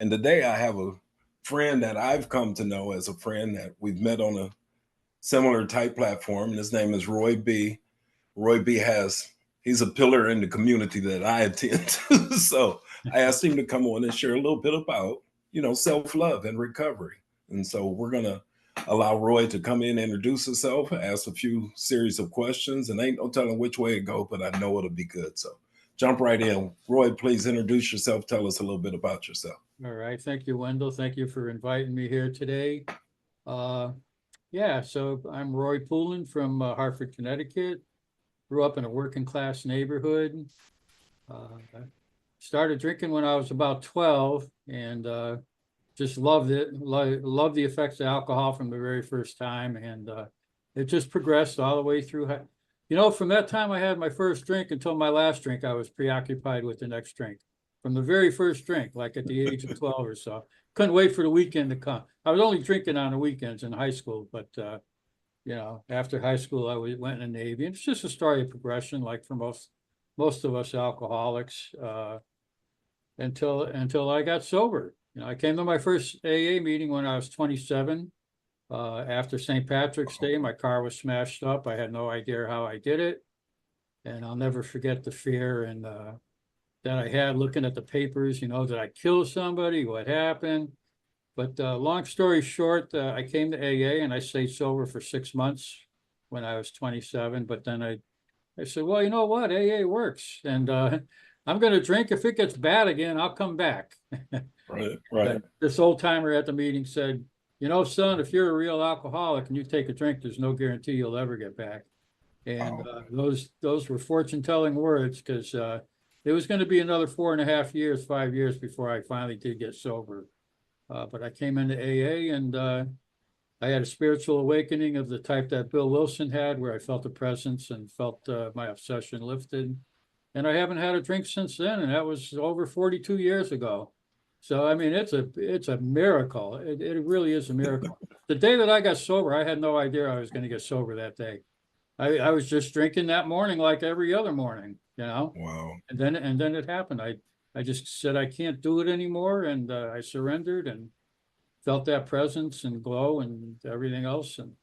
And today I have a friend that I've come to know as a friend that we've met on a similar type platform. And his name is Roy B. Roy B he's a pillar in the community that I attend to. So I asked him to come on and share a little bit about, self-love and recovery. And so we're going to allow Roy to come in, introduce himself, ask a few series of questions, and ain't no telling which way it go, but I know it'll be good. So jump right in. Roy, please introduce yourself. Tell us a little bit about yourself. All right. Thank you, Wendell. Thank you for inviting me here today. So I'm Roy Poulin from Hartford, Connecticut. Grew up in a working class neighborhood. Started drinking when I was about 12 and just loved it. Loved the effects of alcohol from the very first time. And it just progressed all the way through. From that time I had my first drink until my last drink, I was preoccupied with the next drink. From the very first drink, like at the age of 12 or so. Couldn't wait for the weekend to come. I was only drinking on the weekends in high school, but after high school, I went in the Navy. And it's just a story of progression, like for most of us alcoholics, until I got sober. I came to my first AA meeting when I was 27. After St. Patrick's Day, my car was smashed up. I had no idea how I did it. And I'll never forget the fear and that I had looking at the papers, did I kill somebody? What happened? But long story short, I came to AA and I stayed sober for 6 months when I was 27. But then I said, well, you know what? AA works. And I'm going to drink. If it gets bad again, I'll come back. Right. This old timer at the meeting said, son, if you're a real alcoholic and you take a drink, there's no guarantee you'll ever get back. And those were fortune telling words because it was going to be another 4.5 years, 5 years before I finally did get sober. But I came into AA and I had a spiritual awakening of the type that Bill Wilson had, where I felt the presence and felt my obsession lifted. And I haven't had a drink since then, and that was over 42 years ago. So, I mean, it's a miracle. It really is a miracle. The day that I got sober, I had no idea I was going to get sober that day. I was just drinking that morning like every other morning, Wow. And then it happened. I just said I can't do it anymore, and I surrendered and felt that presence and glow and everything else. And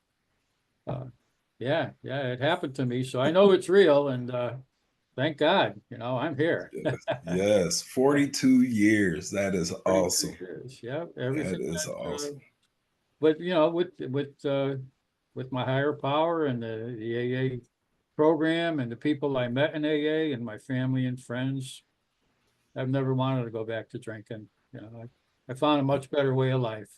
it happened to me. So I know it's real, and thank God, I'm here. Yes, 42 years. That is awesome. Years. Yeah, everything. That is awesome. But with my higher power and the AA program and the people I met in AA and my family and friends, I've never wanted to go back to drinking. I found a much better way of life,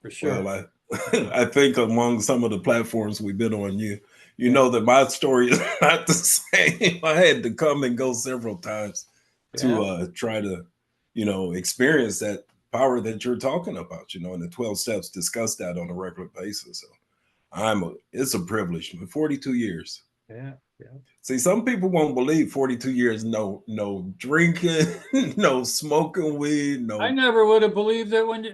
for sure. Well, I think among some of the platforms we've been on, you know that my story is not the same. I had to come and go several times to try to, experience that power that you're talking about. And the 12 steps discuss that on a regular basis. So it's a privilege. 42 years. Yeah. See, some people won't believe 42 years, no drinking, no smoking weed, no. I never would have believed that when,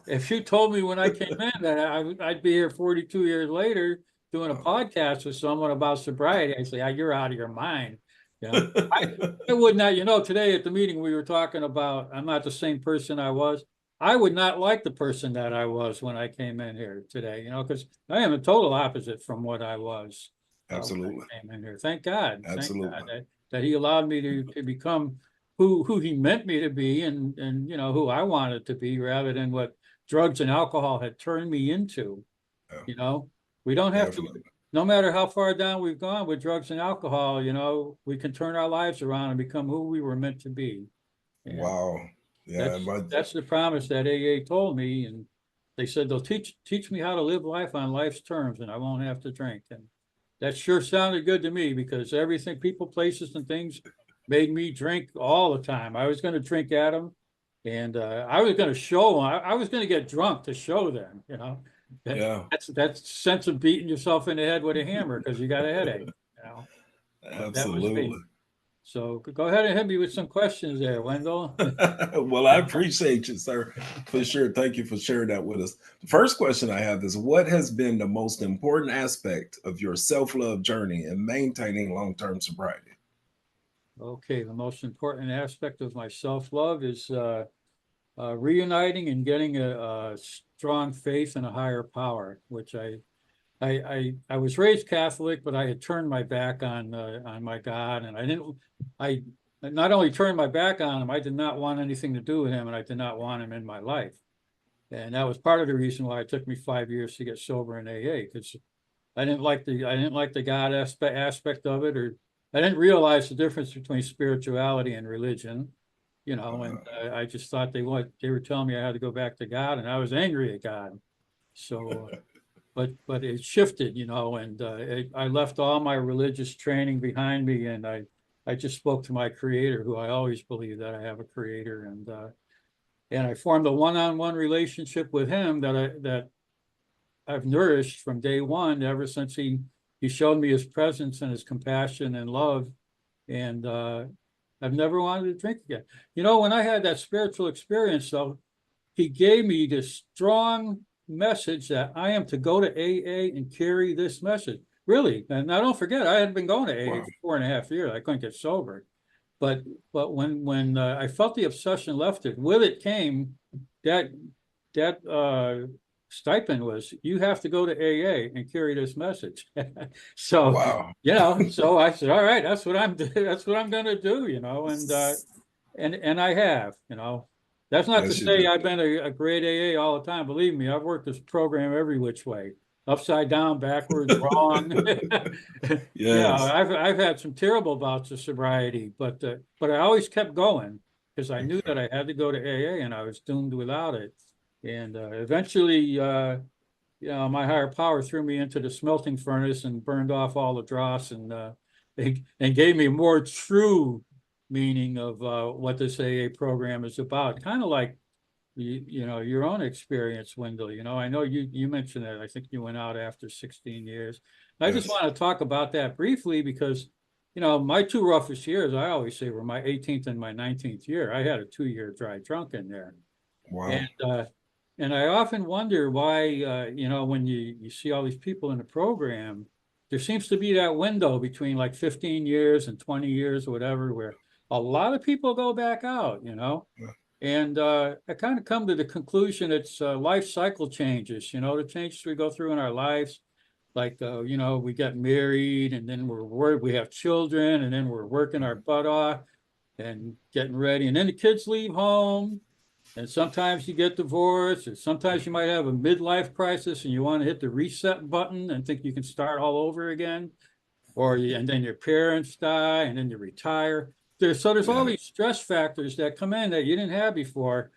if you told me when I came in that I'd be here 42 years later doing a podcast with someone about sobriety, I'd say, you're out of your mind. I would not, today at the meeting we were talking about, I'm not the same person I was. I would not like the person that I was when I came in here today, because I am a total opposite from what I was. Absolutely. Came in here. Thank God. Absolutely. Thank God that he allowed me to become who he meant me to be and who I wanted to be rather than what drugs and alcohol had turned me into. Yeah. We don't have to, no matter how far down we've gone with drugs and alcohol, we can turn our lives around and become who we were meant to be. And wow. Yeah. That's the promise that AA told me. And they said they'll teach me how to live life on life's terms and I won't have to drink. And that sure sounded good to me because everything, people, places, and things made me drink all the time. I was going to drink at them, and I was going to show them. I was going to get drunk to show them. That sense of beating yourself in the head with a hammer because you got a headache. Absolutely. So go ahead and hit me with some questions there, Wendell. Well, I appreciate you, sir, for sure. Thank you for sharing that with us. The first question I have is, what has been the most important aspect of your self-love journey in maintaining long-term sobriety? Okay, the most important aspect of my self-love is reuniting and getting a strong faith in a higher power, which I was raised Catholic, but I had turned my back on my God, and I not only turned my back on him, I did not want anything to do with him, and I did not want him in my life. And that was part of the reason why it took me 5 years to get sober in AA, because I didn't like the God aspect of it, or I didn't realize the difference between spirituality and religion, and I just thought they were telling me I had to go back to God, and I was angry at God. So, but it shifted, and I left all my religious training behind me, and I just spoke to my creator, who I always believe that I have a creator, and I formed a one-on-one relationship with him that I've nourished from day one, ever since he showed me his presence and his compassion and love. And I've never wanted to drink again. When I had that spiritual experience, though, he gave me this strong message that I am to go to AA and carry this message. Really. And now don't forget, I had been going to AA for 4.5 years. I couldn't get sober. But when I felt the obsession lifted, with it came that stipend was, you have to go to AA and carry this message. So, Wow. so I said, all right, that's what I'm going to do, and I have, that's not to Yes, you say do. I've been a great AA all the time. Believe me, I've worked this program every which way, upside down, backwards, wrong. Yes. I've had some terrible bouts of sobriety, but I always kept going, because I knew that I had to go to AA, and I was doomed without it. And eventually, my higher power threw me into the smelting furnace and burned off all the dross, and gave me more true meaning of what this AA program is about. Kind of like your own experience, Wendell. I know you mentioned that. I think you went out after 16 years. I just Yes. want to talk about that briefly, because my two roughest years, I always say, were my 18th and my 19th year. I had a 2-year dry drunk in there. Wow. And I often wonder why, when you see all these people in the program, there seems to be that window between like 15 years and 20 years or whatever, where a lot of people go back out. Yeah. And I kind of come to the conclusion it's life cycle changes, the changes we go through in our lives. Like, we get married, and then we have children, and then we're working our butt off and getting ready. And then the kids leave home, and sometimes you get divorced, or sometimes you might have a midlife crisis and you want to hit the reset button and think you can start all over again. And then your parents die, and then you retire. There's all these stress factors that come in that you didn't have before.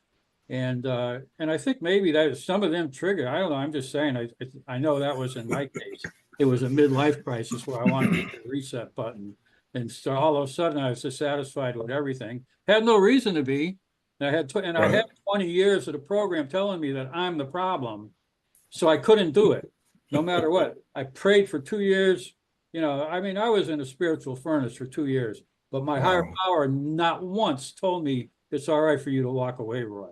And I think maybe that some of them trigger. I don't know. I'm just saying. I know that was in my case. It was a midlife crisis where I wanted to hit the reset button, and so all of a sudden I was dissatisfied with everything. Had no reason to be. And I had 20 years of the program telling me that I'm the problem, so I couldn't do it, no matter what. I prayed for 2 years. I was in a spiritual furnace for 2 years, but my higher Wow. power not once told me it's all right for you to walk away, Roy.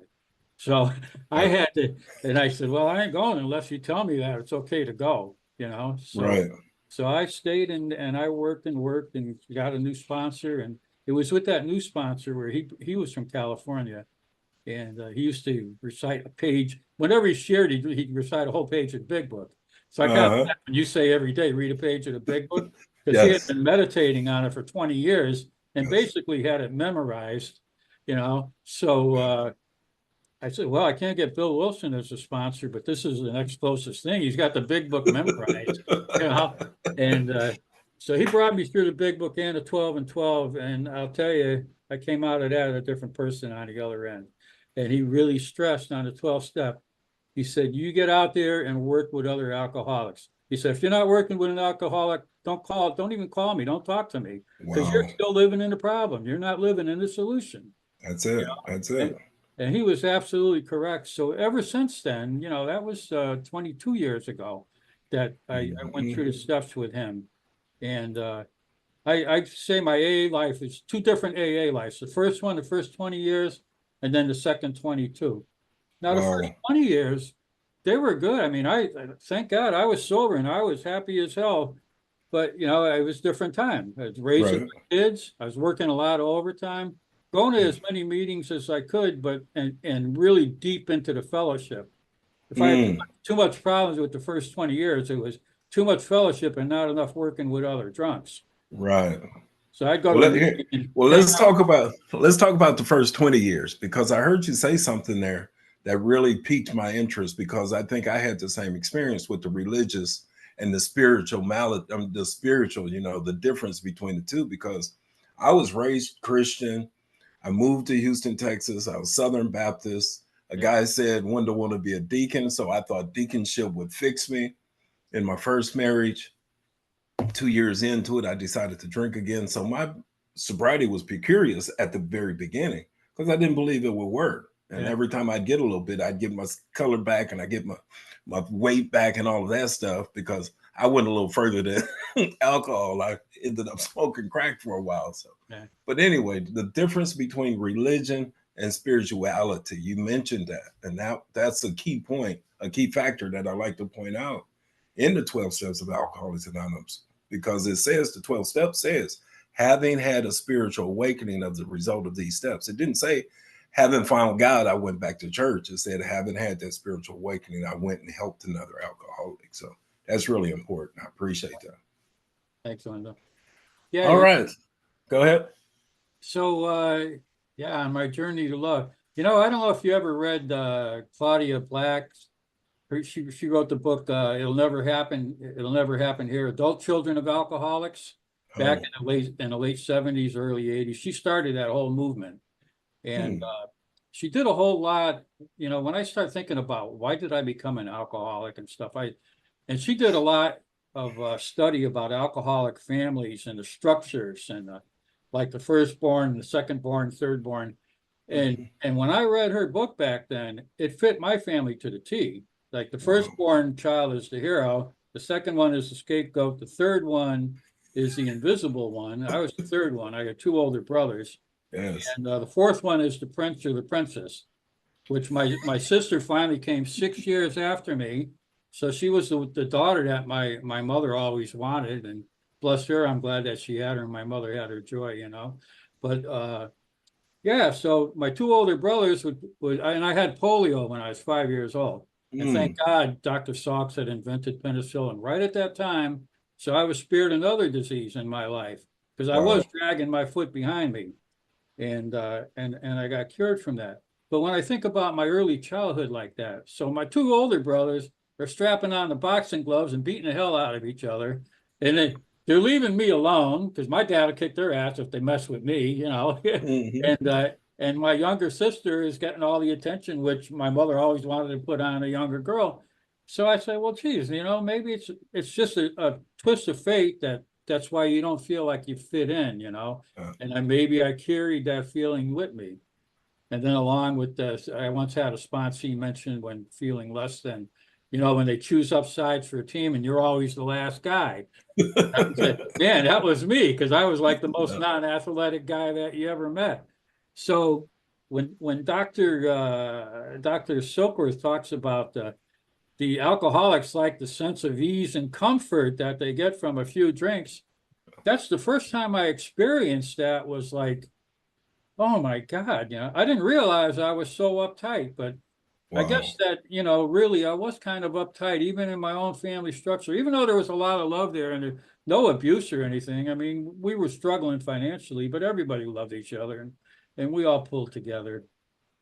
So I That, had to, and I said, well, I ain't going unless you tell me that it's okay to go, So, right. so I stayed, and I worked and got a new sponsor. And it was with that new sponsor where he was from California, and he used to recite a page. Whenever he shared, he'd recite a whole page of the Big Book. So I kind of, Uh-huh. when you say every day, read a page of the Big Book, because he had Yes. been meditating on it for 20 years and Yes. basically had it memorized, So I said, well, I can't get Bill Wilson as a sponsor, but this is the next closest thing. He's got the Big Book memorized, you know. And so he brought me through the Big Book and the 12 and 12. And I'll tell you, I came out of that a different person on the other end. And he really stressed on the 12 step. He said, you get out there and work with other alcoholics. He said, if you're not working with an alcoholic, don't even call me. Don't talk to me, because you're Wow. still living in the problem. You're not living in the solution. That's You it. know, That's it. and he was absolutely correct. So ever since then, that was 22 years ago that I went through the steps with him. And I say my AA life is two different AA lives. The first one, the first 20 years, and then the second 22. Now, the first Wow. 20 years, they were good. I mean, I thank God I was sober and I was happy as hell. But, it was a different time. I was raising Right. my kids. I was working a lot of overtime. going to as many meetings as I could, but and really deep into the fellowship. If I had Mm, too much problems with the first 20 years, it was too much fellowship and not enough working with other drunks. right. So I'd go Well, to a meeting and hang let's out. talk about the first 20 years, because I heard you say something there that really piqued my interest, because I think I had the same experience with the religious and the spiritual the spiritual, the difference between the two, because I was raised Christian. I moved to Houston, Texas. I was Southern Baptist. A Yeah, guy said, Wendell want to be a deacon. So I thought deaconship would fix me. In my first marriage, 2 years into it, I decided to drink again. So my sobriety was precarious at the very beginning because I didn't believe it would work. And yeah, every time I'd get a little bit, I'd get my color back and I get my weight back and all of that stuff, because I went a little further than alcohol. I ended up smoking crack for a while. So, yeah. but anyway, the difference between religion and spirituality, you mentioned that, and that's a key point, a key factor that I like to point out in the 12 steps of Alcoholics Anonymous, because it says the 12 steps says having had a spiritual awakening as a result of these steps. It didn't say having found God, I went back to church. It said having had that spiritual awakening, I went and helped another alcoholic. So that's really important. I appreciate that. Thanks, Wendell. Yeah, All right, go ahead. so yeah, on my journey to love. I don't know if you ever read Claudia Black's. She wrote the book It'll Never Happen Here, Adult Children of Alcoholics, back Oh, in the late 70s, early 80s. She started that whole movement. And hmm. she did a whole lot. When I start thinking about why did I become an alcoholic and stuff, and she did a lot of study about alcoholic families and the structures and like the firstborn, the secondborn, thirdborn. And when I read her book back then, it fit my family to the T. Like the Wow. firstborn child is the hero, the second one is the scapegoat, the third one is the invisible one. I was the third one. I got two older brothers. Yes. And the fourth one is the prince or the princess, which my sister finally came 6 years after me. So she was the daughter that my mother always wanted. And bless her, I'm glad that she had her and my mother had her joy. But yeah, so my two older brothers and I had polio when I was 5 years old. And thank Mm, God Dr. Salks had invented penicillin right at that time. So I was spared another disease in my life because I was wow. dragging my foot behind me and I got cured from that. But when I think about my early childhood like that, so my two older brothers are strapping on the boxing gloves and beating the hell out of each other, and they're leaving me alone because my dad will kick their ass if they mess with me. Hmm. And my younger sister is getting all the attention, which my mother always wanted to put on a younger girl. So I say, well, geez, maybe it's just a twist of fate that's why you don't feel like you fit in. Uh, And maybe I carried that feeling with me. And then along with this, I once had a sponsee mention when feeling less than, when they choose up sides for a team and you're always the last guy. I said, man, that was me because I was like the most uh, non-athletic guy that you ever met. So when Dr. Silkworth talks about the alcoholics like the sense of ease and comfort that they get from a few drinks, that's the first time I experienced that was like, oh my God, I didn't realize I was so uptight, but I wow. guess that, really I was kind of uptight, even in my own family structure, even though there was a lot of love there and no abuse or anything. I mean, we were struggling financially, but everybody loved each other and we all pulled together.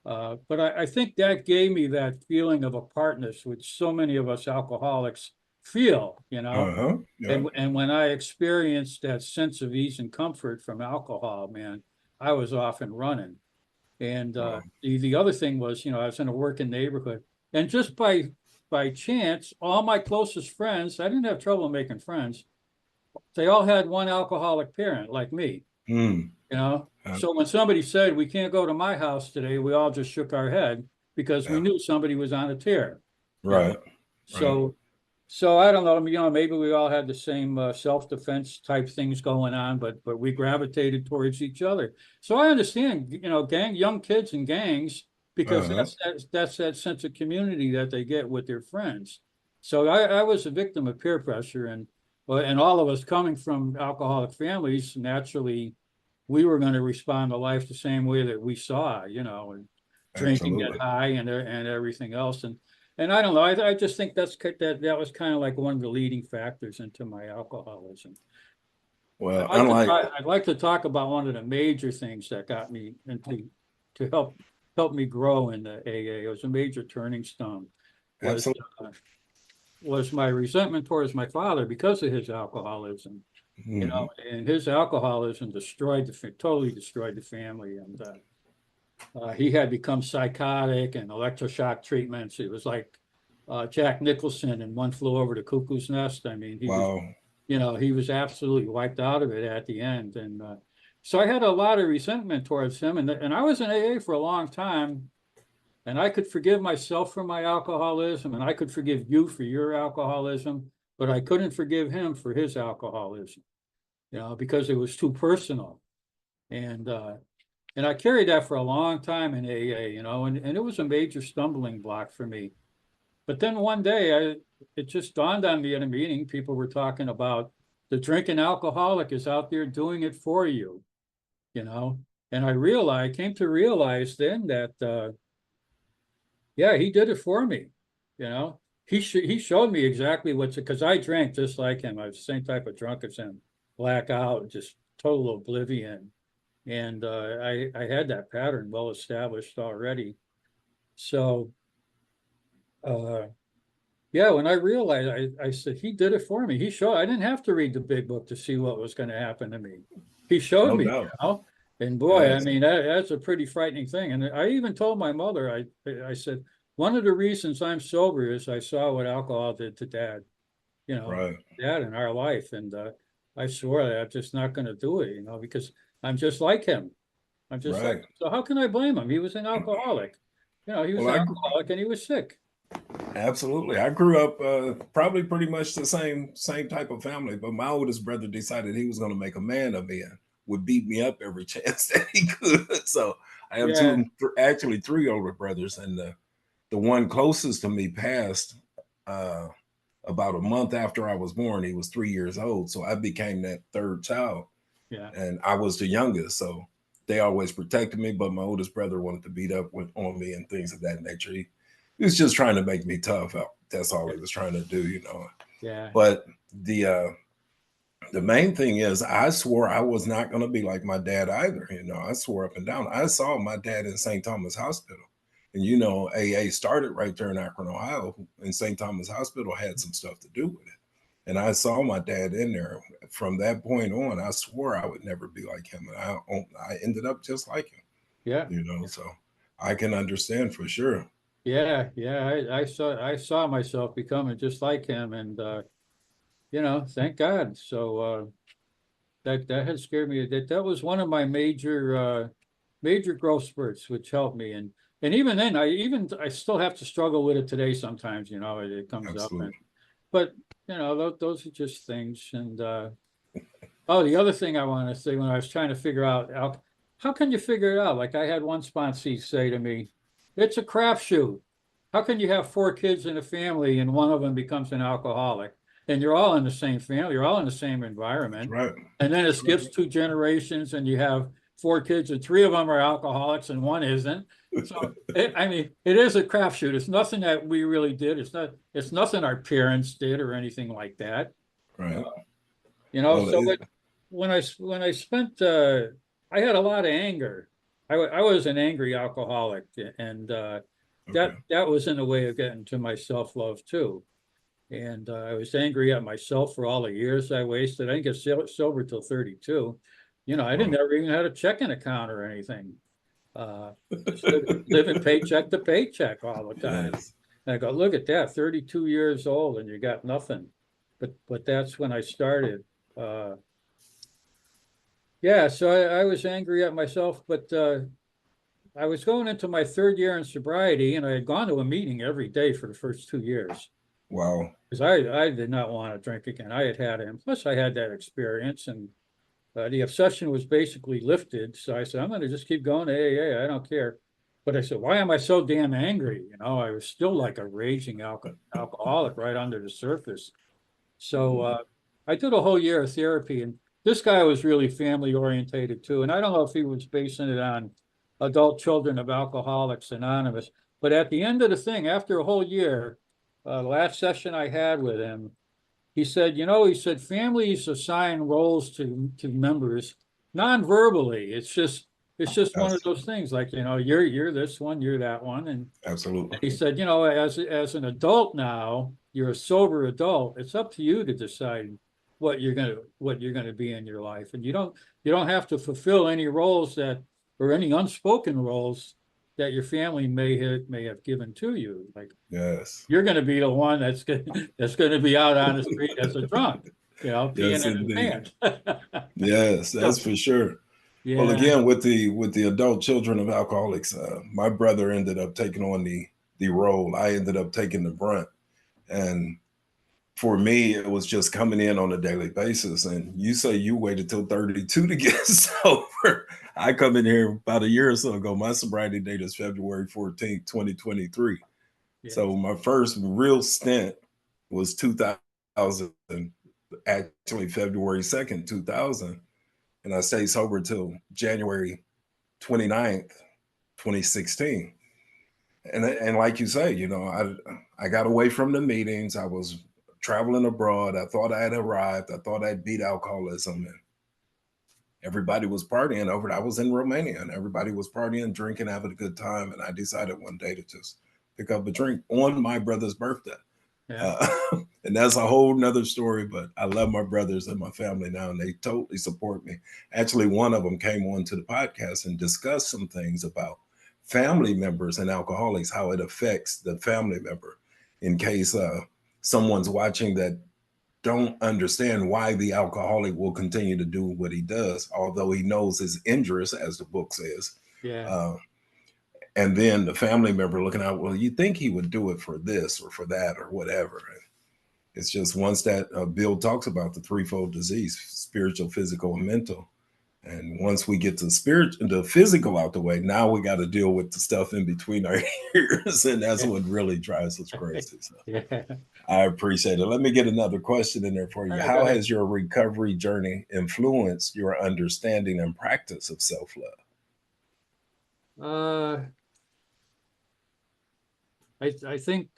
But I think that gave me that feeling of apartness, which so many of us alcoholics feel. Uh-huh. Yeah. And when I experienced that sense of ease and comfort from alcohol, man, I was off and running. And Wow. the other thing was, I was in a working neighborhood, and just by chance, all my closest friends, I didn't have trouble making friends. They all had one alcoholic parent, like me. Mm. You know, Uh, so when somebody said we can't go to my house today, we all just shook our head because we yeah. knew somebody was on a tear. You know, Right. Right. so so I don't know. Maybe we all had the same self-defense type things going on, but we gravitated towards each other. So I understand, young kids and gangs because Uh-huh. that's that sense of community that they get with their friends. So I was a victim of peer pressure and all of us coming from alcoholic families naturally we were going to respond to life the same way that we saw, you know, and drinking, get Absolutely. high, and everything else. And I don't know. I just think that was kind of like one of the leading factors into my alcoholism. Well, unlike, I'd like to talk about one of the major things that got me into to help me grow in the AA. It was a major turning stone. Was absolutely. uh, was my resentment towards my father because of his alcoholism. You know, Mhm. and his alcoholism totally destroyed the family, and he had become psychotic and electroshock treatments. It was like Jack Nicholson in One Flew Over the Cuckoo's Nest. I mean, he was, Wow. you know, he was absolutely wiped out of it at the end. And so I had a lot of resentment towards him. And I was in AA for a long time. And I could forgive myself for my alcoholism, and I could forgive you for your alcoholism, but I couldn't forgive him for his alcoholism, you know, because it was too personal. And and I carried that for a long time in AA, you know, and it was a major stumbling block for me. But then one day it just dawned on me in a meeting, people were talking about the drinking alcoholic is out there doing it for you, you know. And I came to realize then that yeah, he did it for me, you know. He showed me exactly what's because I drank just like him. I was the same type of drunk as him, blackout, just total oblivion. And I had that pattern well established already. So uh, yeah, when I realized, I said he did it for me. He showed I didn't have to read the big book to see what was going to happen to me. He showed No me, you doubt. know. And boy, I Yes. mean that's a pretty frightening thing. And I even told my mother, I said one of the reasons I'm sober is I saw what alcohol did to Dad, you know, Right. Dad in our life, and I swore that I'm just not going to do it, you know, because I'm just like him. I'm just like, Right. so how can I blame him? He was an alcoholic. You know, he was Well, an alcoholic and he was sick. absolutely. I grew up probably pretty much the same type of family, but my oldest brother decided he was going to make a man of me and would beat me up every chance that he could. So I have Yeah, actually three older brothers, and the one closest to me passed uh, about a month after I was born. He was 3 years old, so I became that third child, yeah, and I was the youngest. So they always protected me, but my oldest brother wanted to beat up on me and things of that nature. He was just trying to make me tough. That's all he was trying to do, you know. yeah, But the main thing is, I swore I was not going to be like my dad either. You know, I swore up and down. I saw my dad in St. Thomas Hospital, and you know, AA started right there in Akron, Ohio, and St. Thomas Hospital had some stuff to do with it. And I saw my dad in there. From that point on, I swore I would never be like him, and I ended up just like him. yeah, You know, yeah, so I can understand for sure. yeah. I saw myself becoming just like him, and you know, thank God. So that had scared me. That was one of my major growth spurts, which helped me. And even then, I still have to struggle with it today sometimes. You know, it comes up, and Absolutely. but you know, those are just things. And oh, the other thing I want to say when I was trying to figure out how can you figure it out? Like I had one sponsee say to me, "It's a crapshoot. How can you have four kids in a family and one of them becomes an alcoholic? And you're all in the same family, you're all in the same That's environment. right. And then it That's skips two generations and you have four kids and three of them are alcoholics and one isn't. So I mean, it is a crapshoot. It's nothing that we really did. It's nothing our parents did or anything like that. Uh, right. you know, Well, so when I spent I had a lot of anger. I was an angry alcoholic, and okay. that was in a way of getting to my self-love too. And I was angry at myself for all the years I wasted. I didn't get sober till 32. You know, I didn't Well, ever even had a checking account or anything. Just living paycheck to paycheck all the time. yes. And I go, look at that, 32 years old and you got nothing. But that's when I started. Uh, yeah, so I was angry at myself, but I was going into my third year in sobriety, and I had gone to a meeting every day for the first 2 years Wow. because I did not want to drink again. I had had it, and plus I had that experience, and the obsession was basically lifted. So I said, I'm going to just keep going to AA. I don't care. But I said, why am I so damn angry? You know, I was still like a raging alcoholic right under the surface. So I did a whole year of therapy, and this guy was really family orientated too. And I don't know if he was basing it on Adult Children of Alcoholics Anonymous, but at the end of the thing, after a whole year, last session I had with him, he said, he said families assign roles to members non-verbally. It's just one of That's those things like, you're this one, you're that one. And absolutely. he said, as an adult now, you're a sober adult. It's up to you to decide what you're gonna be in your life. And you don't have to fulfill any roles or any unspoken roles that your family may have given to you. Like Yes. you're gonna be the one that's gonna be out on the street as a drunk, peeing Yes, in his indeed. pants. Yes, that's So, for sure. Well, yeah, again, with the adult children of alcoholics, my brother ended up taking on the role. I ended up taking the brunt, and for me, it was just coming in on a daily basis. And you say you waited till 32 to get sober. I come in here about a year or so ago. My sobriety date is February 14th, 2023. yeah, So my first real stint was 2000, actually February 2nd, 2000. And I stayed sober till January 29th, 2016. And like you say, I got away from the meetings. I was traveling abroad. I thought I had arrived. I thought I'd beat alcoholism, and everybody was partying over it. I was in Romania, and everybody was partying, drinking, having a good time. And I decided one day to just pick up a drink on my brother's birthday. yeah, Uh, and that's a whole nother story, but I love my brothers and my family now, and they totally support me. Actually, one of them came on to the podcast and discussed some things about family members and alcoholics, how it affects the family member in case someone's watching that don't understand why the alcoholic will continue to do what he does, although he knows it's injurious, as the book says. yeah. Uh, and then the family member looking out, well, you think he would do it for this or for that or whatever. It's just once that Bill talks about the threefold disease: spiritual, physical, and mental. And once we get the physical out the way, now we got to deal with the stuff in between our ears. And that's what really drives us crazy. So Yeah. I appreciate it. Let me get another question in there for All you. right, go How ahead. has your recovery journey influenced your understanding and practice of self love? Uh, I think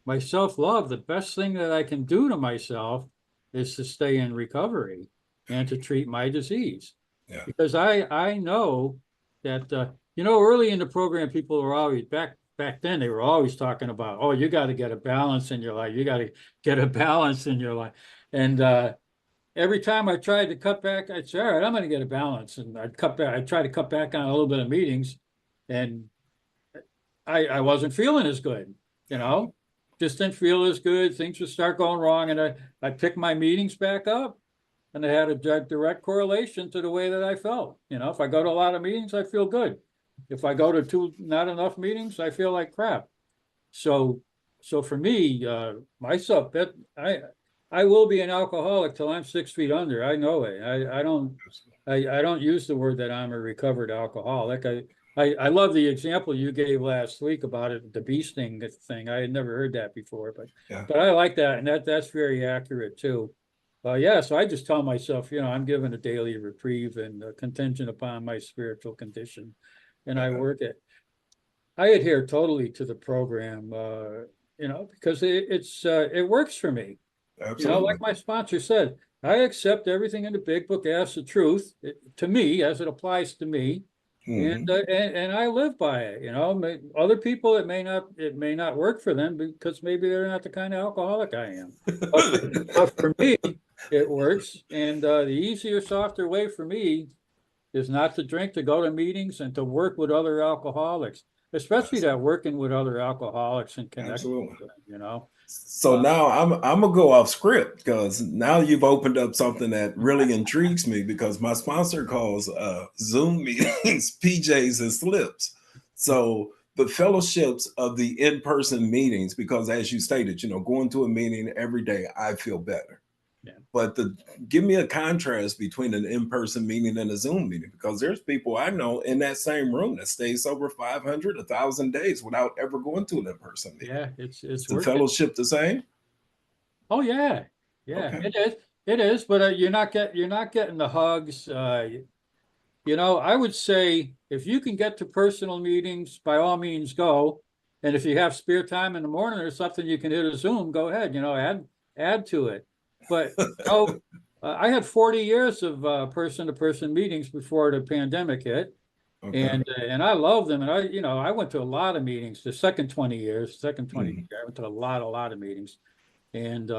my self-love, the best thing that I can do to myself is to stay in recovery and to treat my disease. Yeah. Because I know that early in the program people were always back then they were always talking about, oh, you got to get a balance in your life. You got to get a balance in your life. And every time I tried to cut back, I'd say, all right, I'm going to get a balance. And I'd cut back, I'd try to cut back on a little bit of meetings. And I wasn't feeling as good, you know, just didn't feel as good. Things would start going wrong. And I picked my meetings back up, and it had a direct correlation to the way that I felt. If I go to a lot of meetings, I feel good. If I go to not enough meetings, I feel like crap. So, so for me, myself, that I will be an alcoholic till I'm 6 feet under. I know it. I don't use the word that I'm a recovered alcoholic. I love the example you gave last week about it, the bee sting thing. I had never heard that before, but Yeah. but I like that, and that's very accurate too. Yeah, so I just tell myself, I'm given a daily reprieve and contingent upon my spiritual condition, and I Yeah. work it. I adhere totally to the program, because it works for me. Like Absolutely. my sponsor said, I accept everything in the big book as the truth to me, as it applies to me, and Hmm. I live by it. Other people it may not work for them because maybe they're not the kind of alcoholic I am. But for me, it works, and the easier, softer way for me is not to drink, to go to meetings, and to work with other alcoholics, especially Yes, that working with other alcoholics and connecting absolutely. with them. So Uh, now I'm gonna go off script because now you've opened up something that really intrigues me because my sponsor calls Zoom meetings PJs and slips. So the fellowships of the in-person meetings, because as you stated, going to a meeting every day, I feel better. yeah. But give me a contrast between an in-person meeting and a Zoom meeting, because there's people I know in that same room that stays over 500, 1,000 days without ever going to an in-person meeting. Yeah, Is it's the worth it. fellowship the same? Oh yeah, yeah, Okay. it is. It is, but you're not getting the hugs. I would say if you can get to personal meetings, by all means go. And if you have spare time in the morning or something, you can hit a Zoom, go ahead, add to it. But I had 40 years of person-to-person meetings before the pandemic hit. Okay. And I love them. And I went to a lot of meetings the second 20 years, Mhm. I went to a lot of meetings. And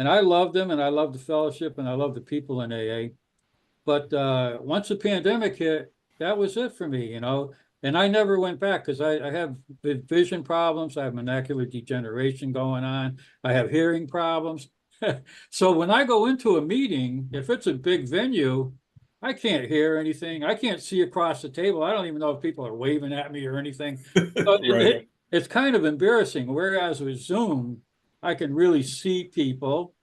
I love them, and I love the fellowship, and I love the people in AA. But once the pandemic hit, that was it for me. And I never went back because I have vision problems. I have macular degeneration going on. I have hearing problems. So when I go into a meeting, if it's a big venue, I can't hear anything. I can't see across the table. I don't even know if people are waving at me or anything. So Right. it's kind of embarrassing. Whereas with Zoom, I can really see people.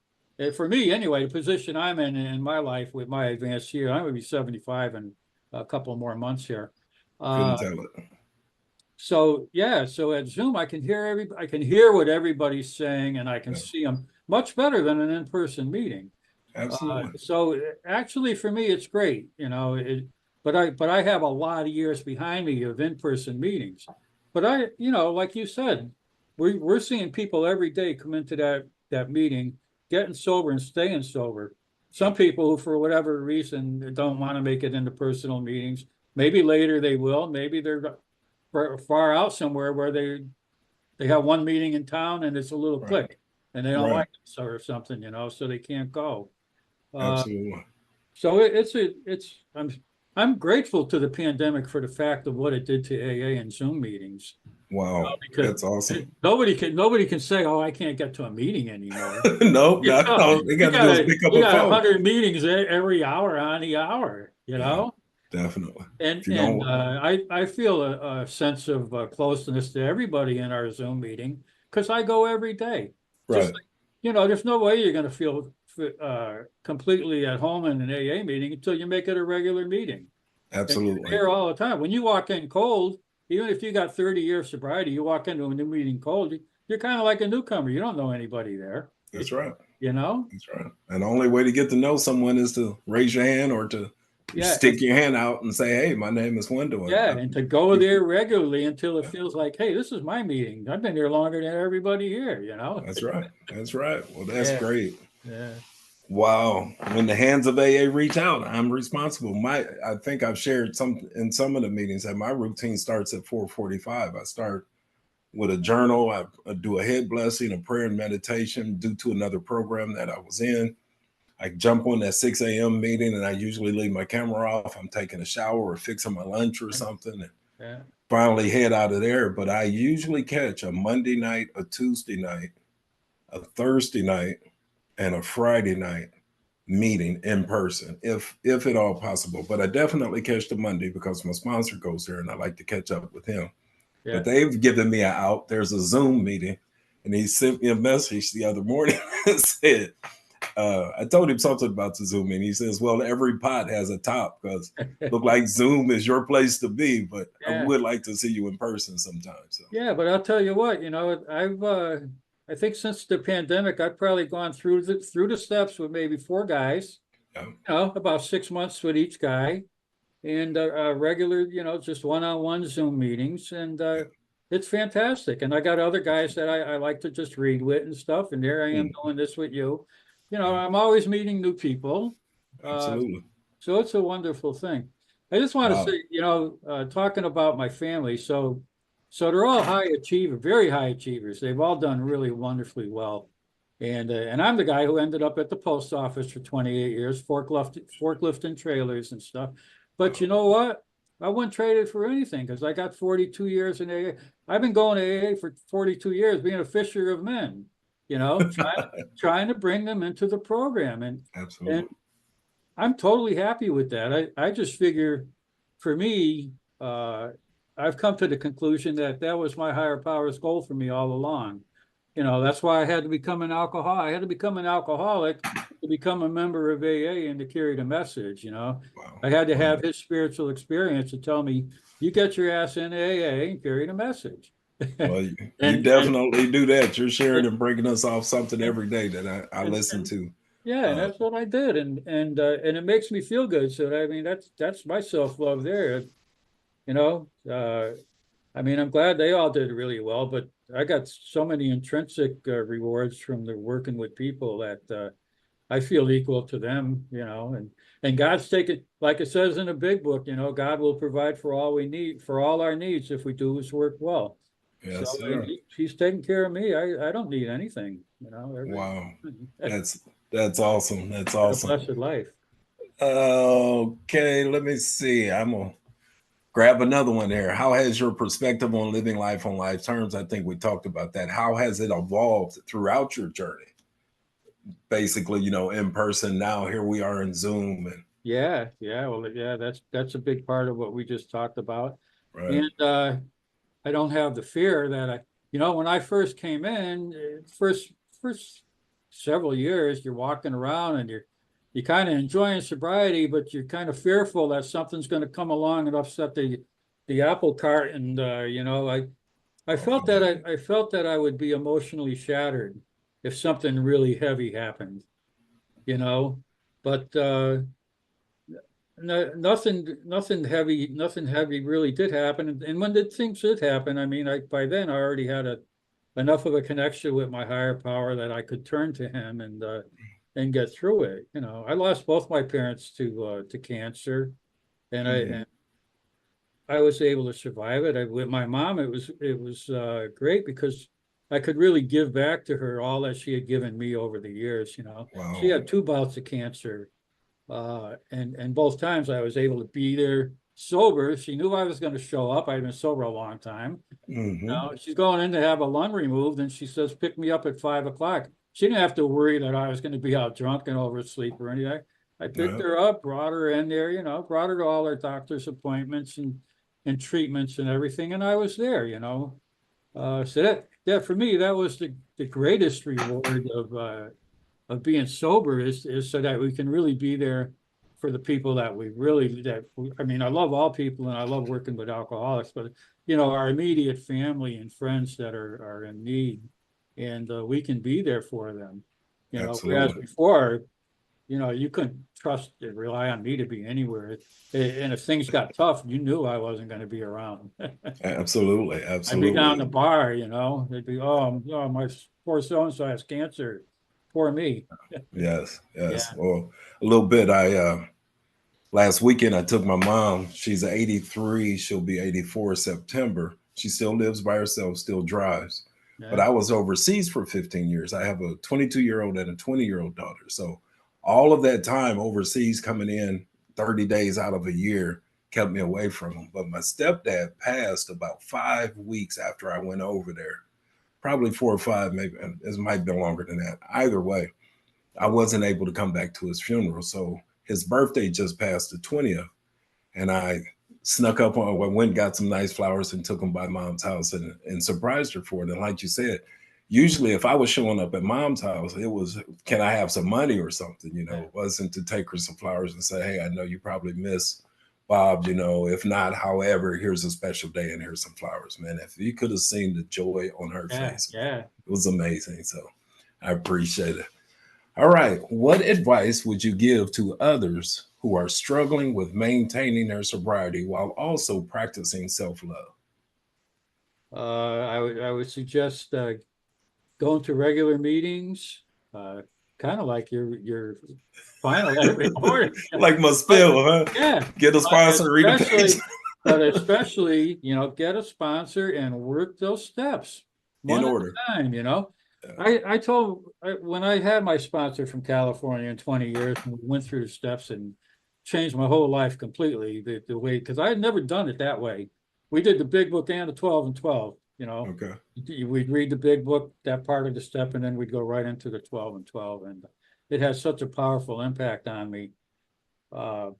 For me, anyway, the position I'm in my life with my advanced year, I'm going to be 75 in a couple more months here. Couldn't Uh, tell it. so yeah, so at Zoom, I can hear what everybody's saying, and I can Yeah, see them much better than an in-person meeting. absolutely. So actually, for me, it's great. But I have a lot of years behind me of in-person meetings. But like you said, we're seeing people every day come into that meeting, getting sober and staying sober. Some people who, for whatever reason, don't want to make it into personal meetings. Maybe later they will. Maybe they're far out somewhere where they have one meeting in town and it's a little Right. clique, and they don't Right. like it or something, so they can't go. Uh, Absolutely. so I'm grateful to the pandemic for the fact of what it did to AA and Zoom meetings, Wow. because That's awesome. nobody can say, "Oh, I can't get to a meeting anymore." Nope, You not know, all they got to do is pick up you a got phone. 100 meetings every hour on the hour, Yeah, definitely. and If you and don't, uh, I feel a sense of closeness to everybody in our Zoom meeting because I go every day. Just right. like, there's no way you're going to feel completely at home in an AA meeting until you make it a regular meeting. And you're Absolutely. there all the time. When you walk in cold, even if you got 30 years sobriety, you walk into a new meeting cold, you're kind of like a newcomer. You don't know anybody there, That's right. you know? That's right. And the only way to get to know someone is to raise your hand or to Yeah. stick your hand out and say, "Hey, my name is Wendell." Yeah, and to go You- there regularly until it feels like, hey, this is my meeting. I've been here longer than everybody here. that's right. That's right. Well, that's Yeah, great. yeah, Wow. When the hands of AA reach out, I'm responsible. I think I've shared some in some of the meetings that my routine starts at 4:45. I start with a journal. I do a head blessing, a prayer and meditation due to another program that I was in. I jump on that 6 a.m. meeting and I usually leave my camera off. I'm taking a shower or fixing my lunch or something and yeah, finally head out of there. But I usually catch a Monday night, a Tuesday night, a Thursday night, and a Friday night meeting in person, if at all possible. But I definitely catch the Monday because my sponsor goes there and I like to catch up with him. But yeah. they've given me an out. There's a Zoom meeting, and he sent me a message the other morning and said, I told him something about the Zoom, and he says, "Well, every pot has a top because look like Zoom is your place to be, but I Yeah, would like to see you in person sometime." So, yeah, but I'll tell you what, I think since the pandemic, I've probably gone through the steps with maybe four guys, yeah, about 6 months with each guy. And regular, just one-on-one Zoom meetings, and yeah. it's fantastic. And I got other guys that I like to just read with and stuff. And there I am Mm, doing this with you. yeah, I'm always meeting new people, uh, absolutely. so it's a wonderful thing. I just want to Wow. say, talking about my family, so they're all high achiever, very high achievers. They've all done really wonderfully well. And I'm the guy who ended up at the post office for 28 years, forklifting trailers and stuff. But you know what? I wouldn't trade it for anything because I got 42 years in AA. I've been going to AA for 42 years, being a fisher of men, trying to bring them into the program. And Absolutely. I'm totally happy with that. I just figure for me, I've come to the conclusion that that was my higher power's goal for me all along. That's why I had to become an alcoholic. I had to become an alcoholic to become a member of AA and to carry the message. Wow. I had to Wow. have his spiritual experience to tell me, you get your ass in AA and carry the message. Well, you And definitely do that. You're sharing and breaking us off something every day that I and listen to. Yeah, and that's what I did, and it makes me feel good. So I mean, that's my self-love there. You know, I mean, I'm glad they all did really well, but I got so many intrinsic rewards from the working with people that I feel equal to them. You know, and God's taken, like it says in the big book. You know, God will provide for all we need, for all our needs, if we do His work well. Yes, So sir. He's taking care of me. I don't need anything. You know, Wow. I That's that's awesome. That's got a awesome. blessed life. Okay, let me see. I'm gonna grab another one here. How has your perspective on living life on life terms? I think we talked about that. How has it evolved throughout your journey? Basically, in person. Now here we are in Zoom, and Well, yeah, that's a big part of what we just talked about. right. And I don't have the fear that when I first came in, first several years, you're walking around and you're kind of enjoying sobriety, but you're kind of fearful that something's going to come along and upset the apple cart. And I felt Oh, that I felt that I would be emotionally shattered if something really heavy happened, you know. But no, nothing heavy really did happen. And when the things did happen, I mean, by then I already had enough of a connection with my higher power that I could turn to him and get through it. You know, I lost both my parents to cancer, and mhm. I was able to survive it. With my mom, it was great because I could really give back to her all that she had given me over the years. You know, she Wow. had two bouts of cancer, and both times I was able to be there sober. She knew I was going to show up. I'd been sober a long time. Hmm. She's going in to have a lung removed, and she says, "Pick me up at 5 o'clock." She didn't have to worry that I was going to be out drunk and oversleep or anything. I picked Yeah, her up, brought her in there, brought her to all her doctor's appointments and treatments and everything, and I was there. So that for me, that was the greatest reward of being sober is so that we can really be there for the people that I mean, I love all people and I love working with alcoholics, but our immediate family and friends that are in need, and we can be there for them. Whereas absolutely. before, you couldn't trust and rely on me to be anywhere. And if things got tough, you knew I wasn't going to be around. Absolutely. I'd be down Absolutely. the bar, they'd be, oh, my poor so-and-so has cancer. Poor me. Yes. Yes. Yeah. Well, a little bit. Last weekend I took my mom. She's 83. She'll be 84 September. She still lives by herself, still drives. But Yeah. I was overseas for 15 years. I have a 22-year-old and a 20-year-old daughter. So all of that time overseas coming in 30 days out of a year kept me away from them. But my stepdad passed about 5 weeks after I went over there. Probably 4 or 5, maybe. It might be longer than that. Either way, I wasn't able to come back to his funeral. So his birthday just passed the 20th. And I snuck up on, well, went and got some nice flowers and took them by mom's house and surprised her for it. And like you said, usually if I was showing up at mom's house, it was, can I have some money or something? It wasn't to take her some flowers and say, hey, I know you probably miss Bob, if not, however, here's a special day and here's some flowers, man. If you could have seen the joy on her Yeah. face, Yeah. it was amazing. So I appreciate it. All right. What advice would you give to others who are struggling with maintaining their sobriety while also practicing self love? I would suggest going to regular meetings, uh, kind of like your final every morning. Like my But spill, huh? yeah, Get a but sponsor, read a page. especially, get a sponsor and work those steps In one at order. a time. Yeah. When I had my sponsor from California in 20 years, and we went through the steps and changed my whole life completely, the way, because I had never done it that way. We did the big book and the 12 and 12, Okay. we'd read the big book, that part of the step, and then we'd go right into the 12 and 12. And it has such a powerful impact on me. Uh,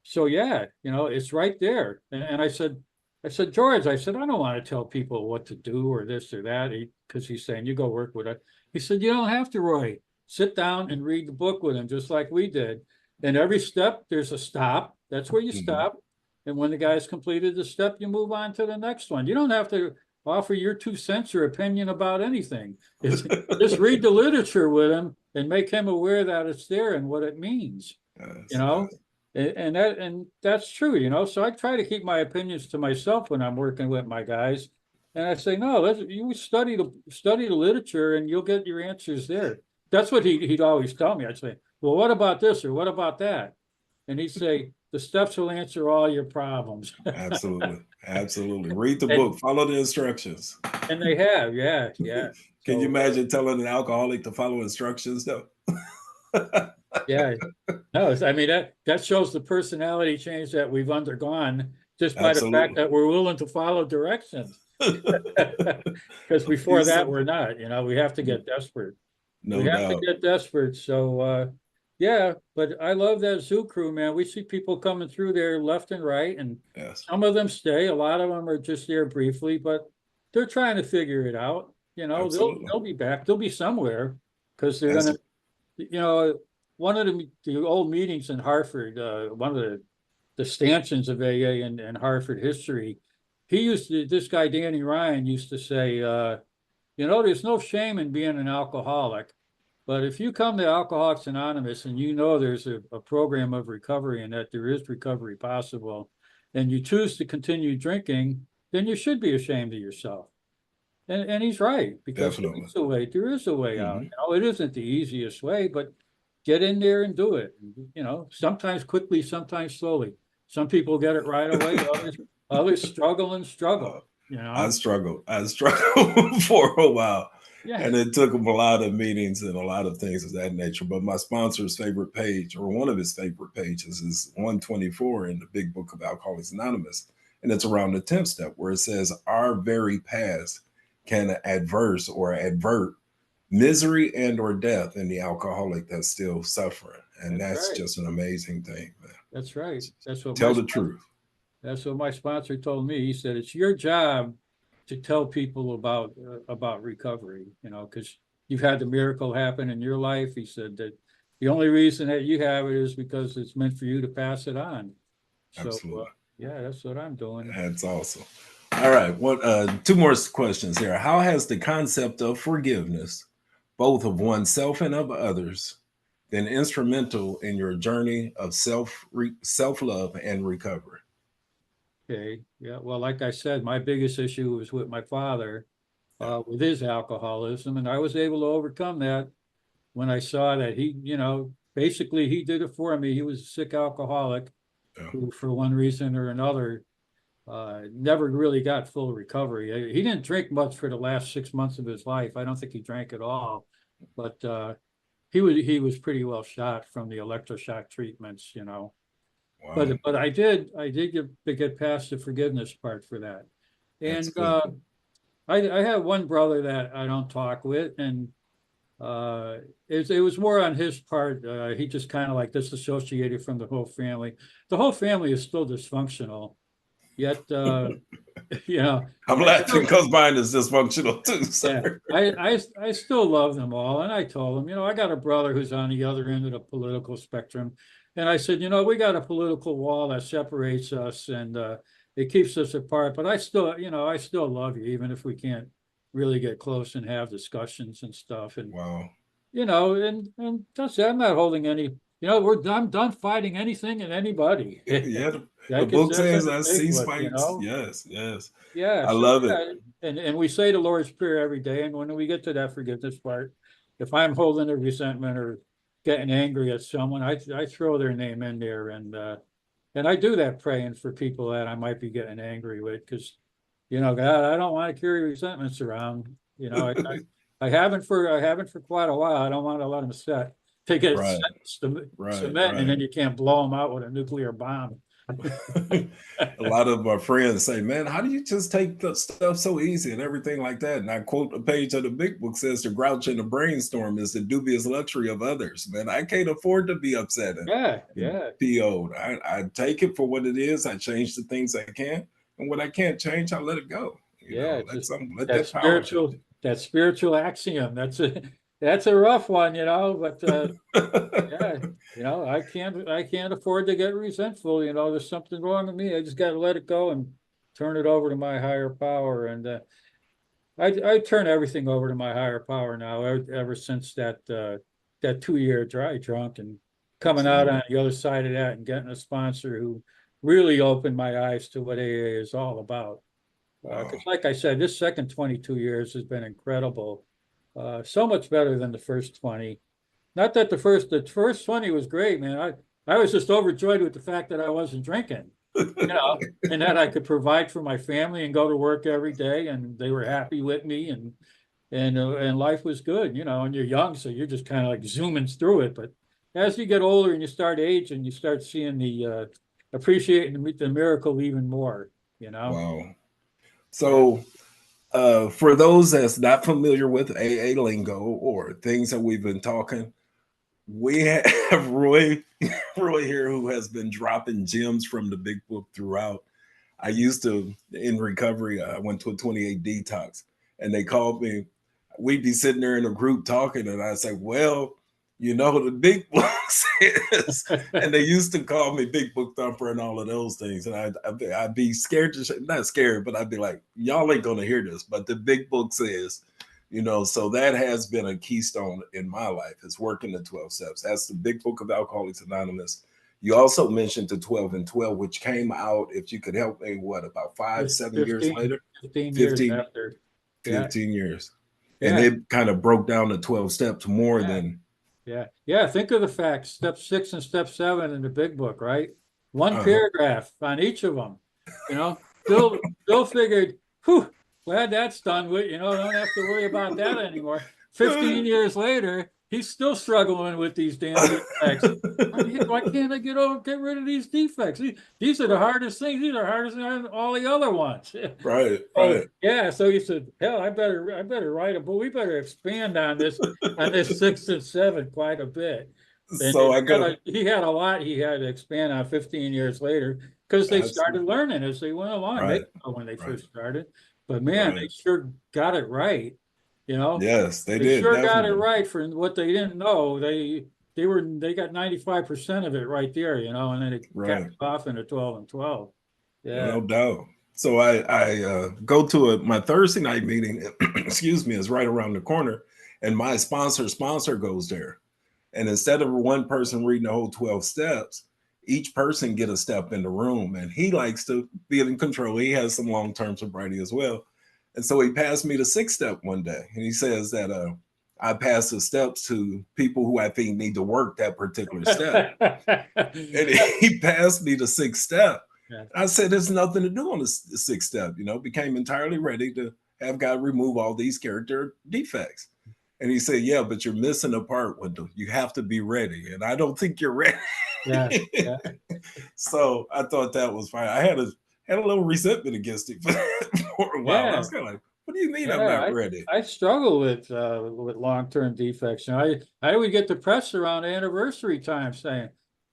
so yeah, it's right there. And I said, George, I said, I don't want to tell people what to do or this or that. Because he's saying, you go work with it. He said, you don't have to, Roy. Sit down and read the book with him, just like we did. And every step, there's a stop. That's where you Hmm. stop. And when the guy's completed the step, you move on to the next one. You don't have to offer your 2 cents or opinion about anything. Just read the literature with him and make him aware that it's there and what it means, you Yes, know? yes, And that's true, you know, so I try to keep my opinions to myself when I'm working with my guys. And I say, no, you study the literature and you'll get your answers there. That's what he'd always tell me. I'd say, well, what about this or what about that? And he'd say, the steps will answer all your problems. absolutely, absolutely. Read the And book, follow the instructions. they have, yeah, yeah. Can you So imagine telling an alcoholic to follow instructions though? yeah, no, I mean, that shows the personality change that we've undergone just by the fact Absolutely. that we're willing to follow directions. Because before He's that, simple. we're not, you know, we have to get desperate. We No have to doubt. get desperate. So, yeah, but I love that zoo crew, man. We see people coming through there left and right, and Yes, some of them stay. A lot of them are just there briefly, but they're trying to figure it out. You know, absolutely. they'll be back. They'll be somewhere because they're That's gonna, you know, one of the old meetings in Hartford, one of the stanchions of AA and Hartford history, this guy, Danny Ryan, used to say, you know, there's no shame in being an alcoholic, but if you come to Alcoholics Anonymous and you know there's a program of recovery and that there is recovery possible, and you choose to continue drinking, then you should be ashamed of yourself. And he's right, because definitely. there is a way out. Hmm. You know, it isn't the easiest way, but get in there and do it. You know, sometimes quickly, sometimes slowly. Some people get it right away, others struggle and Uh, struggle, you I know? struggled. I struggled for a while. Yeah, And it took him a lot of meetings and a lot of things of that nature. But my sponsor's favorite page, or one of his favorite pages, is 124 in the big book of Alcoholics Anonymous. And it's around the 10th step where it says, our very past can adverse or advert misery and or death in the alcoholic that's still suffering. And that's that's right. just an amazing thing, man. That's right. Tell the truth. That's what my sponsor told me. He said, it's your job to tell people about recovery, you know, because you've had the miracle happen in your life. He said that the only reason that you have it is because it's meant for you to pass it on. So, Absolutely. yeah, that's what I'm doing. That's awesome. All right. What two more questions here. How has the concept of forgiveness, both of oneself and of others, been instrumental in your journey of self love and recovery? Okay. Yeah. Well, like I said, my biggest issue was with my father, Yeah, with his alcoholism, and I was able to overcome that when I saw that he, you know, basically he did it for me. He was a sick alcoholic yeah. who, for one reason or another, never really got full recovery. He didn't drink much for the last 6 months of his life. I don't think he drank at all, but he was pretty well shot from the electroshock treatments, you know. Wow. But I did get past the forgiveness part for that. That's And good. I have one brother that I don't talk with, and uh, it was more on his part. He just kind of like disassociated from the whole family. The whole family is still dysfunctional, yet you know, I'm I laughing still, because mine is dysfunctional too, yeah, sir. I still love them all. And I told them, you know, I got a brother who's on the other end of the political spectrum. And I said, you know, we got a political wall that separates us and it keeps us apart. But I still, you know, I still love you, even if we can't really get close and have discussions and stuff. And, Wow. you know, and that's it. I'm not holding any, you know, I'm done fighting anything and anybody. Yeah, the I guess book that's in says the I big cease book, you fights. know? Yes, yes. Yeah, I so love it. yeah, and we say the Lord's Prayer every day, and when we get to that forgiveness part, if I'm holding a resentment or getting angry at someone, I throw their name in there, and I do that praying for people that I might be getting angry with, because you know, God, I don't want to carry resentments around. You know, I haven't for quite a while. I don't want to let them set. They get Right, set right, cement, and right. then you can't blow them out with a nuclear bomb. A lot of my friends say, "Man, how do you just take the stuff so easy and everything like that?" And I quote a page of the big book says, "The grouch and the brainstorm is the dubious luxury of others." Man, I can't afford to be upset Yeah, and yeah. PO'd. I take it for what it is. I change the things I can, and what I can't change, I let it go. You Yeah, know, it's just let that that power change. spiritual axiom. That's a rough one, you know, but yeah, you know, I can't afford to get resentful, you know, there's something wrong with me. I just gotta let it go and turn it over to my higher power. And I turn everything over to my higher power now, ever since that 2 year dry drunk, and coming out on the other side of that and getting a sponsor who really opened my eyes to what AA is all about. Wow. Because like I said, this second 22 years has been incredible. So much better than the first 20. Not that the first 20 was great, man. I was just overjoyed with the fact that I wasn't drinking, and that I could provide for my family and go to work every day, and they were happy with me, and life was good, and you're young, so you're just kind of like zooming through it. But as you get older and you start aging, you start seeing appreciating the miracle even more, Wow. Yeah. So, for those that's not familiar with AA lingo or things that we've been talking, we have Roy here who has been dropping gems from the big book throughout. I used to, in recovery, I went to a 28 detox, and they called me. We'd be sitting there in a group talking, and I'd say, well, the big book says, and they used to call me Big Book Thumper and all of those things. And I'd be scared to, not scared, but I'd be like, y'all ain't going to hear this. But the big book says, so that has been a keystone in my life, is working the 12 steps. That's the big book of Alcoholics Anonymous. You also mentioned the 12 and 12, which came out, if you could help me, what, about 5-7 years 15, later? 15 years 15, after. Yeah. 15 years. And Yeah. it kind of broke down the 12 steps more Yeah. than. Yeah. Think of the facts, step 6 and step 7 in the big book, right? One Uh-huh. paragraph on each of them. Bill figured, whew, glad that's done with, don't have to worry about that anymore. 15 years later, he's still struggling with these damn defects. Why can't I get rid of these defects? These are the hardest things. These are harder than all the other ones. Right, Oh, right. yeah. So he said, hell, I better write a book. We better expand on this 6 and 7 quite a bit. And So I got he had a lot he had to expand on 15 years later, because they started absolutely learning as they went along. They right, didn't know when they right, first started, but man, they right. sure got it right. Yes, they They did, sure got it definitely. right for what they didn't know. They got 95% of it right there, and then it capped Right. off into 12 and 12. Yeah. No doubt. So I go to my Thursday night meeting, excuse me, is right around the corner, and my sponsor goes there. And instead of one person reading the whole 12 steps, each person get a step in the room. And he likes to be in control. He has some long-term sobriety as well. And so he passed me the 6th step one day. And he says that I pass the steps to people who I think need to work that particular step. And he passed me the 6th step. Yeah. I said, there's nothing to do on the 6th step, became entirely ready to have God remove all these character defects. And he said, yeah, but you're missing a part, Wendell. You have to be ready. And I don't think you're ready. Yeah. Yeah. So I thought that was fine. I had a little resentment against him for a while. I Yeah. was kind of like, what do you mean I'm Yeah, not ready? I struggle with long-term defects. I would get depressed around anniversary time saying,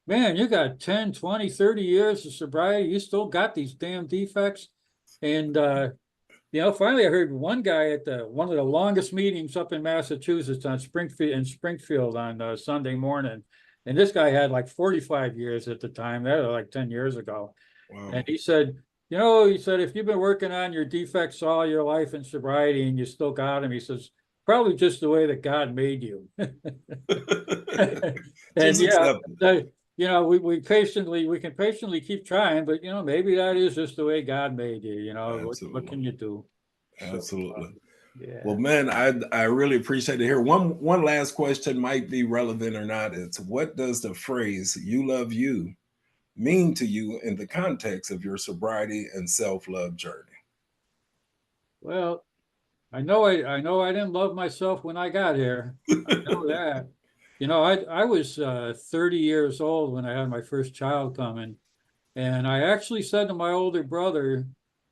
man, you got 10, 20, 30 years of sobriety, you still got these damn defects. And finally I heard one guy at one of the longest meetings up in Massachusetts on Springfield on Sunday morning. And this guy had like 45 years at the time. That was like 10 years ago. Wow. And he said, if you've been working on your defects all your life in sobriety and you still got them, he says, probably just the way that God made you. And Just accept it. we can patiently keep trying, but maybe that is just the way God made you. What Absolutely. can you do? So, Absolutely. Well, yeah. man, I really appreciate it. Here, one last question might be relevant or not. It's, what does the phrase "you love you" mean to you in the context of your sobriety and self-love journey? Well, I know I didn't love myself when I got here. I know that. I was 30 years old when I had my first child coming. And I actually said to my older brother,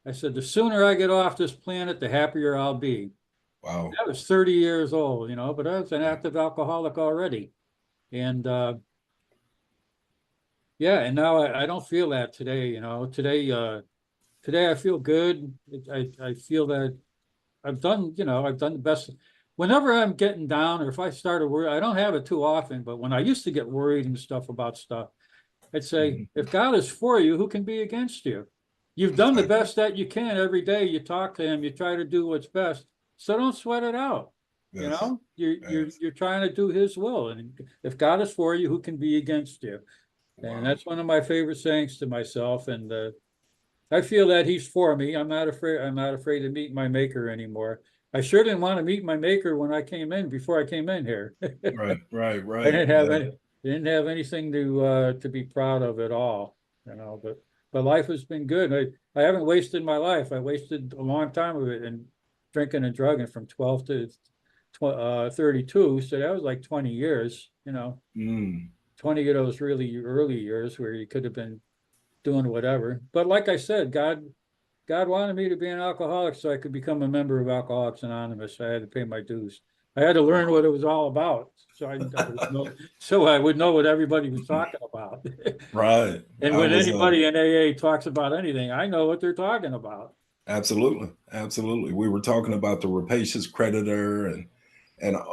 I said, the sooner I get off this planet, the happier I'll be. Wow. I was 30 years old, but I was an active alcoholic already. And yeah, and now I don't feel that today, Today I feel good. I feel that I've done the best. Whenever I'm getting down, or if I start to worry, I don't have it too often, but when I used to get worried and stuff about stuff, I'd say, Mhm. if God is for you, who can be against you? You've done the Exactly. best that you can every day. You talk to him, you try to do what's best. So don't sweat it out. You Yes. know, you're Yes. you're trying to do his will, and if God is for you, who can be against you? And Wow. that's one of my favorite sayings to myself. And I feel that he's for me. I'm not afraid. I'm not afraid to meet my maker anymore. I sure didn't want to meet my maker when I came in before I came in here. Right. Right. I Right. didn't have Yeah. any didn't have anything to be proud of at all, you know, but life has been good. I haven't wasted my life. I wasted a long time of it in drinking and drugging from 12 to 32. So that was like 20 years, you know, Mm. 20 of those really early years where you could have been doing whatever. But like I said, God wanted me to be an alcoholic so I could become a member of Alcoholics Anonymous. I had to pay my dues. I had to learn what it was all about, so I would know what everybody was talking about. Right. And I when was anybody in AA talks about anything, I know what they're talking about. absolutely, absolutely. We were talking about the rapacious creditor and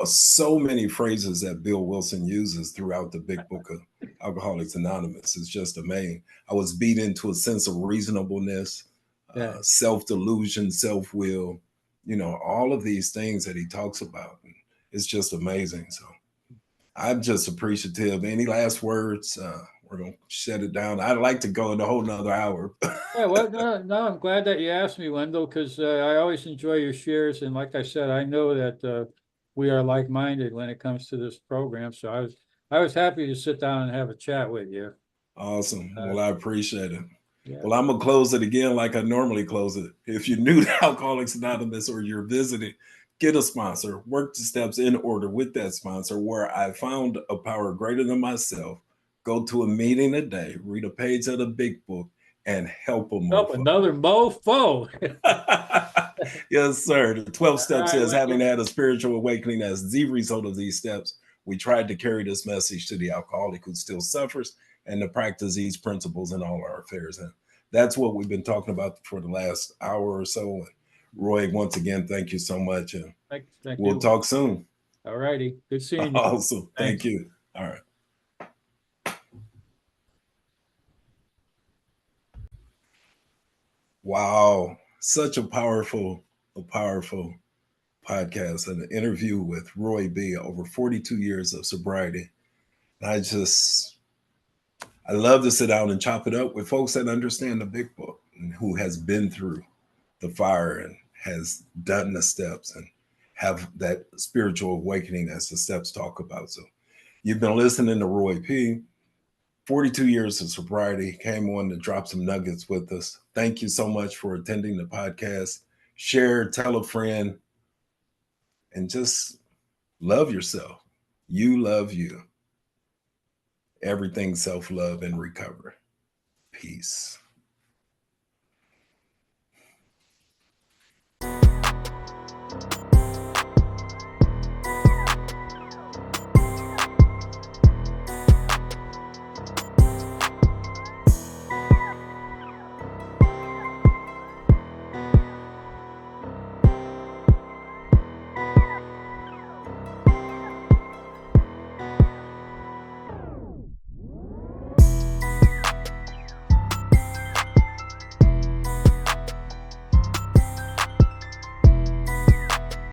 so many phrases that Bill Wilson uses throughout the big book of Alcoholics Anonymous. It's just amazing. I was beat into a sense of reasonableness, Yeah. self delusion, self will, all of these things that he talks about. It's just amazing. So I'm just appreciative. Any last words? We're going to shut it down. I'd like to go in a whole nother hour. Yeah, well, no, I'm glad that you asked me, Wendell, because I always enjoy your shares. And like I said, I know that we are like-minded when it comes to this program. So I was happy to sit down and have a chat with you. Awesome. Uh, Well, I appreciate it. yeah. Well, I'm gonna close it again like I normally close it. If you're new to Alcoholics Anonymous or you're visiting, get a sponsor, work the steps in order with that sponsor where I found a power greater than myself. Go to a meeting a day, read a page of the big book, and help a Help mofo. another mofo. Yes, sir. The 12 All steps right, says having Wendell. had a spiritual awakening as the result of these steps, we tried to carry this message to the alcoholic who still suffers and to practice these principles in all our affairs. And that's what we've been talking about for the last hour or so. And Roy, once again, thank you so much. And Thank we'll you. talk soon. All righty. Good seeing you. Awesome. Thank Thanks. you. All right. Wow. Such a powerful podcast and an interview with Roy B. over 42 years of sobriety. And I love to sit down and chop it up with folks that understand the big book and who has been through the fire and has done the steps and have that spiritual awakening as the steps talk about. So you've been listening to Roy P. 42 years of sobriety, came on to drop some nuggets with us. Thank you so much for attending the podcast. Share, tell a friend, and just love yourself. You love you. Everything self love and recovery. Peace.